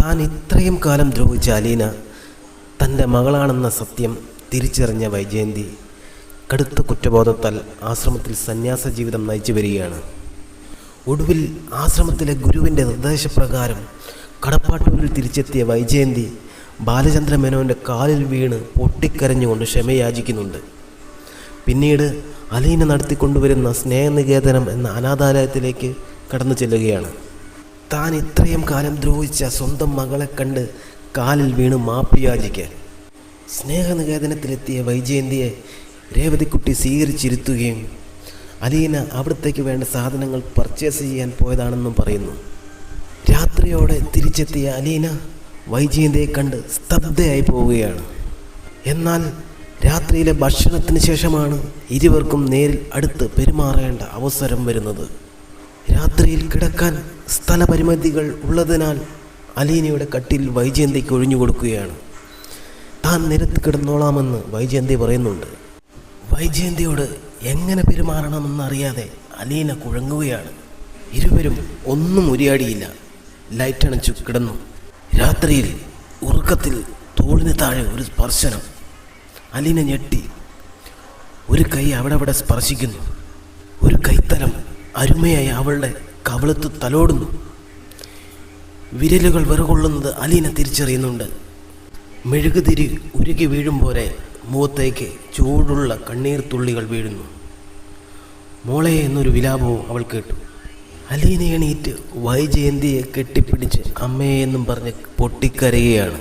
താൻ ഇത്രയും കാലം ദ്രോഹിച്ച അലീന തൻ്റെ മകളാണെന്ന സത്യം തിരിച്ചറിഞ്ഞ വൈജയന്തി കടുത്ത കുറ്റബോധത്താൽ ആശ്രമത്തിൽ സന്യാസ ജീവിതം നയിച്ചു വരികയാണ്. ഒടുവിൽ ആശ്രമത്തിലെ ഗുരുവിൻ്റെ നിർദ്ദേശപ്രകാരം കടപ്പാട്ടൂരിൽ തിരിച്ചെത്തിയ വൈജയന്തി ബാലചന്ദ്ര മേനോൻ്റെ കാലിൽ വീണ് പൊട്ടിക്കരഞ്ഞുകൊണ്ട് ക്ഷമയാചിക്കുന്നുണ്ട്. പിന്നീട് അലീന നടത്തിക്കൊണ്ടുവരുന്ന സ്നേഹനികേതനം എന്ന അനാഥാലയത്തിലേക്ക് കടന്നു ചെല്ലുകയാണ്. താൻ ഇത്രയും കാലം ദ്രോഹിച്ച സ്വന്തം മകളെ കണ്ട് കാലിൽ വീണ് മാപ്പ് യാചിക്കാൻ സ്നേഹനികേതനത്തിലെത്തിയ വൈജയന്തിയെ രേവതിക്കുട്ടി സ്വീകരിച്ചിരുത്തുകയും അലീന അവിടത്തേക്ക് വേണ്ട സാധനങ്ങൾ പർച്ചേസ് ചെയ്യാൻ പോയതാണെന്നും പറയുന്നു. രാത്രിയോടെ തിരിച്ചെത്തിയ അലീന വൈജയന്തിയെ കണ്ട് സ്തബ്ധയായി പോവുകയാണ്. എന്നാൽ രാത്രിയിലെ ഭക്ഷണത്തിന് ശേഷമാണ് ഇരുവർക്കും നേരിൽ അടുത്ത് പെരുമാറേണ്ട അവസരം വരുന്നത്. രാത്രിയിൽ കിടക്കാൻ സ്ഥലപരിമിതികൾ ഉള്ളതിനാൽ അലീനയുടെ കട്ടിൽ വൈജയന്തിക്ക് ഒഴിഞ്ഞു കൊടുക്കുകയാണ്. താൻ നിരത്ത് കിടന്നോളാമെന്ന് വൈജയന്തി പറയുന്നുണ്ട്. വൈജയന്തിയോട് എങ്ങനെ പെരുമാറണമെന്നറിയാതെ അലീന കുഴങ്ങുകയാണ്. ഇരുവരും ഒന്നും ഉരിയാടിയില്ല. ലൈറ്റണച്ചു കിടന്നു. രാത്രിയിൽ ഉറക്കത്തിൽ തോളിന് താഴെ ഒരു സ്പർശനം. അലീന ഞെട്ടി. ഒരു കൈ അവിടെ സ്പർശിക്കുന്നു. ഒരു കൈത്തലം അരുമയായി അവളുടെ കവിളത്ത് തലോടുന്നു. വിരലുകൾ വിറകൊള്ളുന്നത് അലീന തിരിച്ചറിയുന്നുണ്ട്. മെഴുകുതിരി ഉരുകി വീഴും പോലെ മുഖത്തേക്ക് ചൂടുള്ള കണ്ണീർ തുള്ളികൾ വീഴുന്നു. മോളെ എന്നൊരു വിലാപവും അവൾ കേട്ടു. അലീന എണീറ്റ് വൈജയന്തിയെ കെട്ടിപ്പിടിച്ച് അമ്മയെന്നും പറഞ്ഞ് പൊട്ടിക്കരയുകയാണ്.